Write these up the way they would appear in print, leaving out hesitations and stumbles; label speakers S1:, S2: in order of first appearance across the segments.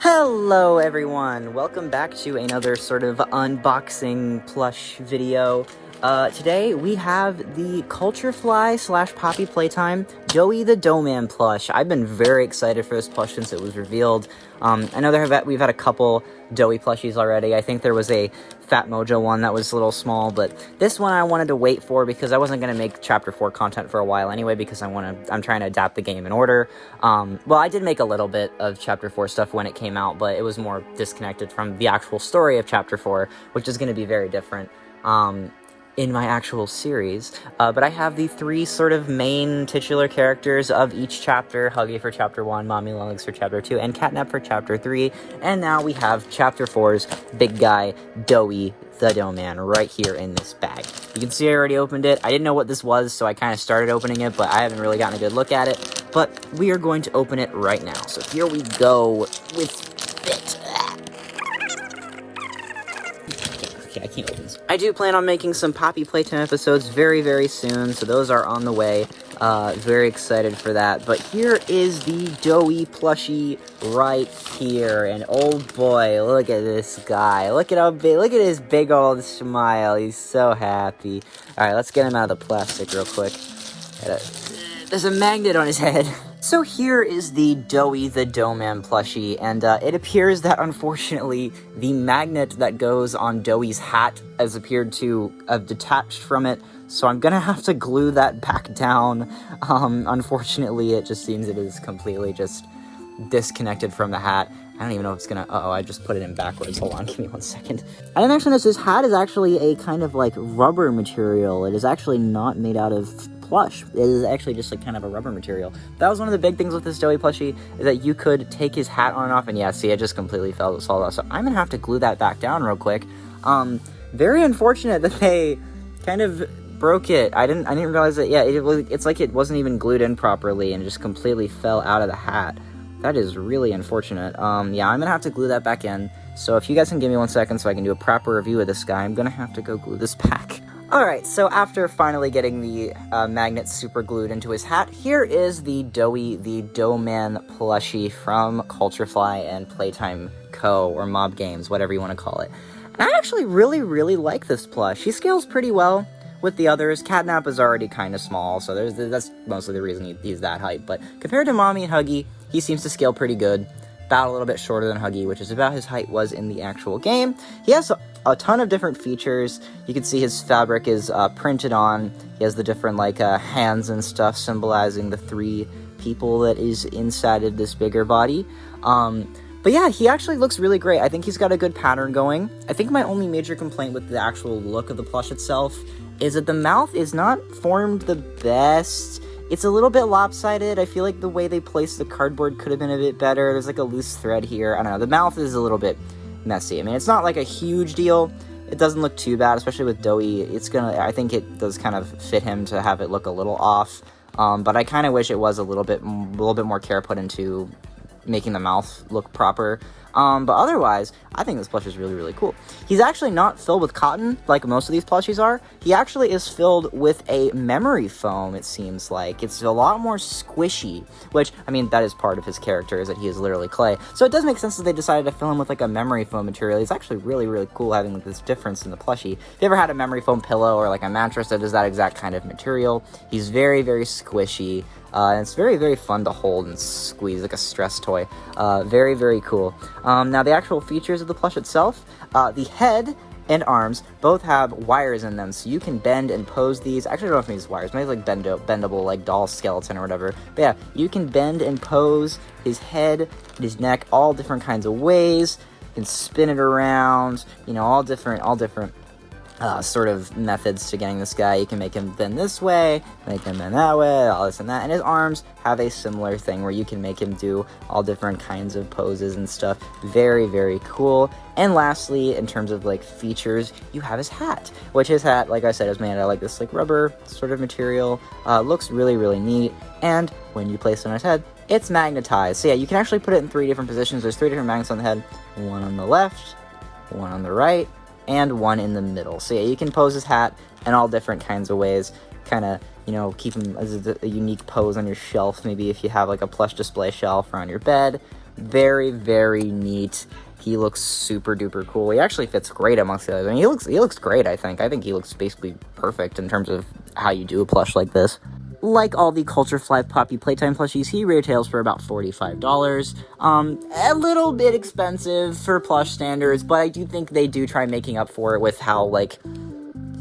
S1: Hello everyone, welcome back to another sort of unboxing plush video. Today we have the culturefly / Poppy Playtime Doey the Doughman plush. I've been very excited for this plush since it was revealed. I know we've had a couple Doey plushies already. I think there was a Fat Mojo one that was a little small, but this one I wanted to wait for because I wasn't going to make Chapter 4 content for a while anyway because I'm trying to adapt the game in order. Well, I did make a little bit of Chapter 4 stuff when it came out, but it was more disconnected from the actual story of Chapter 4, which is going to be very different in my actual series. But I have the three sort of main titular characters of each chapter: Huggy for Chapter 1, Mommy Longlegs for Chapter 2, and Catnap for Chapter 3. And now we have Chapter 4's big guy, Doey the Doughman, right here in this bag. You can see I already opened it. I didn't know what this was, so I kind of started opening it, but I haven't really gotten a good look at it. But we are going to open it right now. So here we go with it. I can't open this. I do plan on making some Poppy Playtime episodes very, very soon, so those are on the way. Very excited for that. But here is the Doey plushie right here, and oh boy, look at this guy. Look at how big, look at his big old smile. He's so happy. Alright, let's get him out of the plastic real quick. There's a magnet on his head. So here is the Doey the Doughman plushie, and it appears that, unfortunately, the magnet that goes on Doey's hat has appeared to have detached from it, so I'm gonna have to glue that back down. Unfortunately, it just seems it is completely just disconnected from the hat. I don't even know if it's gonna... Uh-oh, I just put it in backwards. Hold on, give me 1 second. I didn't actually notice this hat is actually a kind of, like, rubber material. It is actually not made out of plush. It is actually just like kind of a rubber material. That was one of the big things with this Doey plushie, is that you could take his hat on and off, and yeah, see, it just completely fell off. So I'm gonna have to glue that back down real quick. Very unfortunate that they kind of broke it. I didn't realize that. Yeah, it's like it wasn't even glued in properly and it just completely fell out of the hat. That is really unfortunate. Yeah, I'm gonna have to glue that back in. So if you guys can give me 1 second so I can do a proper review of this guy, I'm gonna have to go glue this back. Alright, so after finally getting the magnet super glued into his hat, here is the Doey the Doughman plushie from culturefly and Playtime Co, or Mob Games, whatever you want to call it. And I actually really, really like this plush. He scales pretty well with the others. Catnap is already kind of small, so that's mostly the reason he's that height. But compared to Mommy and Huggy, he seems to scale pretty good. About a little bit shorter than Huggy, which is about his height was in the actual game. He has a ton of different features. You can see his fabric is printed on. He has the different like hands and stuff symbolizing the three people that is inside of this bigger body. But yeah, he actually looks really great. I think he's got a good pattern going. I think my only major complaint with the actual look of the plush itself is that the mouth is not formed the best. It's a little bit lopsided. I feel like the way they placed the cardboard could have been a bit better. There's like a loose thread here. I don't know. The mouth is a little bit messy. I mean, it's not like a huge deal. It doesn't look too bad, especially with Doey. I think it does kind of fit him to have it look a little off. But I kind of wish it was a little bit more care put into making the mouth look proper. But otherwise, I think this plush is really, really cool. He's actually not filled with cotton like most of these plushies are. He actually is filled with a memory foam, it seems like. It's a lot more squishy, which, I mean, that is part of his character, is that he is literally clay. So it does make sense that they decided to fill him with like a memory foam material. It's actually really, really cool having like this difference in the plushie. If you ever had a memory foam pillow or like a mattress that is that exact kind of material, he's very, very squishy. And it's very, very fun to hold and squeeze, like a stress toy. Very, very cool. Now, the actual features of the plush itself, the head and arms both have wires in them, so you can bend and pose these. Actually, I don't know if these wires, maybe like bendable, like doll skeleton or whatever. But yeah, you can bend and pose his head, his neck, all different kinds of ways. You can spin it around, you know, all different sort of methods to getting this guy. You can make him bend this way, make him bend that way, all this and that. And his arms have a similar thing where you can make him do all different kinds of poses and stuff. Very, very cool. And lastly, in terms of like features, you have his hat, which his hat, like I said, is made out of like this like rubber sort of material. Looks really, really neat. And when you place it on his head, it's magnetized. So yeah, you can actually put it in 3 different positions. There's 3 different magnets on the head, one on the left, one on the right, and one in the middle. So yeah, you can pose his hat in all different kinds of ways. Kind of, you know, keep him as a unique pose on your shelf. Maybe if you have like a plush display shelf or on your bed, Very, very neat. He looks super duper cool. He actually fits great amongst the others. I mean, he looks great, I think. I think he looks basically perfect in terms of how you do a plush like this. Like all the culturefly Poppy Playtime plushies, he retails for about $45. A little bit expensive for plush standards, but I do think they do try making up for it with how, like,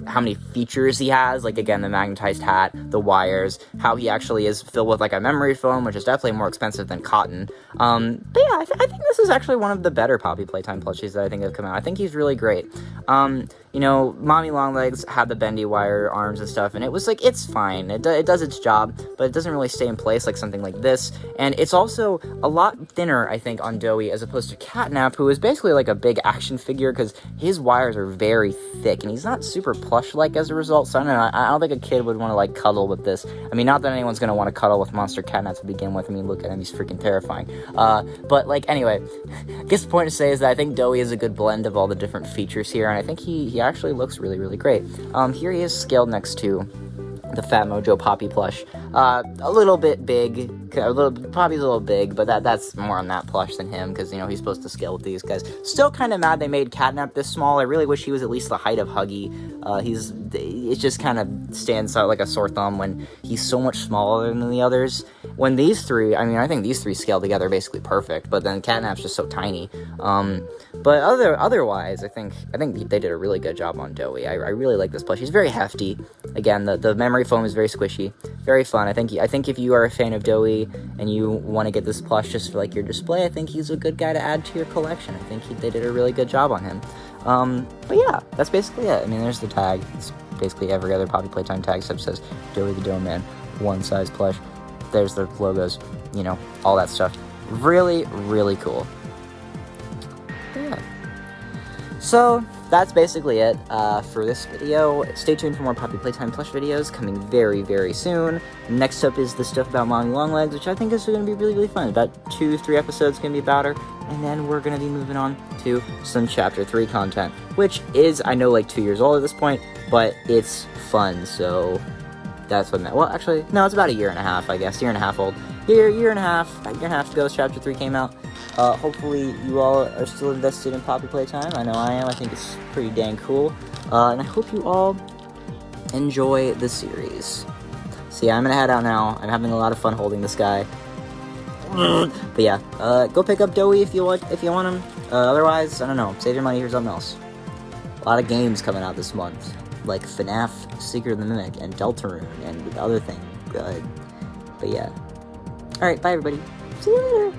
S1: how many features he has, like, again, the magnetized hat, the wires, how he actually is filled with, like, a memory foam, which is definitely more expensive than cotton. But yeah, I think this is actually one of the better Poppy Playtime plushies that I think have come out. I think he's really great. You know, Mommy Longlegs had the bendy wire arms and stuff, and it was like, it's fine. It does its job, but it doesn't really stay in place like something like this. And it's also a lot thinner, I think, on Doey, as opposed to Catnap, who is basically like a big action figure, because his wires are very thick, and he's not super plush-like as a result, so I don't know, I don't think a kid would want to, like, cuddle with this. I mean, not that anyone's going to want to cuddle with Monster Catnap to begin with. I mean, look at him, he's freaking terrifying. But, like, anyway, I guess the point to say is that I think Doey is a good blend of all the different features here, and I think he actually looks really, really great. Here he is scaled next to the Fat Mojo Poppy plush. A little bit big, Poppy's a little big, but that's more on that plush than him, because, you know, he's supposed to scale with these guys. Still kind of mad they made Catnap this small. I really wish he was at least the height of Huggy. It just kind of stands out like a sore thumb when he's so much smaller than the others. When these three, I mean, I think these three scale together basically perfect, but then Catnap's just so tiny. But otherwise, I think they did a really good job on Doey. I really like this plush. He's very hefty. Again, the memory foam is very squishy, very fun. I think if you are a fan of Doey and you want to get this plush just for, like, your display, I think he's a good guy to add to your collection. I think they did a really good job on him. But yeah, that's basically it. I mean, there's the tag. It's basically every other Poppy Playtime tag except says Doey the Doughman, one size plush. There's the logos, you know, all that stuff. Really, really cool. But yeah. So, that's basically it for this video. Stay tuned for more Poppy Playtime plush videos coming very, very soon. Next up is the stuff about Mommy Longlegs, which I think is going to be really, really fun. About 2-3 episodes going to be about her, and then we're going to be moving on to some Chapter 3 content, which is, I know, like 2 years old at this point, but it's fun, so that's what well, actually, no, it's about a year and a half, I guess, year and a half old. Year and a half ago, Chapter 3 came out. Hopefully you all are still invested in Poppy Playtime. I know I am. I think it's pretty dang cool. And I hope you all enjoy the series. So yeah, I'm gonna head out now. I'm having a lot of fun holding this guy. But yeah, go pick up Doey if you want him. Otherwise, I don't know, save your money for something else. A lot of games coming out this month, like Fnaf, Secret of the Mimic, and Deltarune, and the other thing. But yeah. Alright, bye everybody. See you later.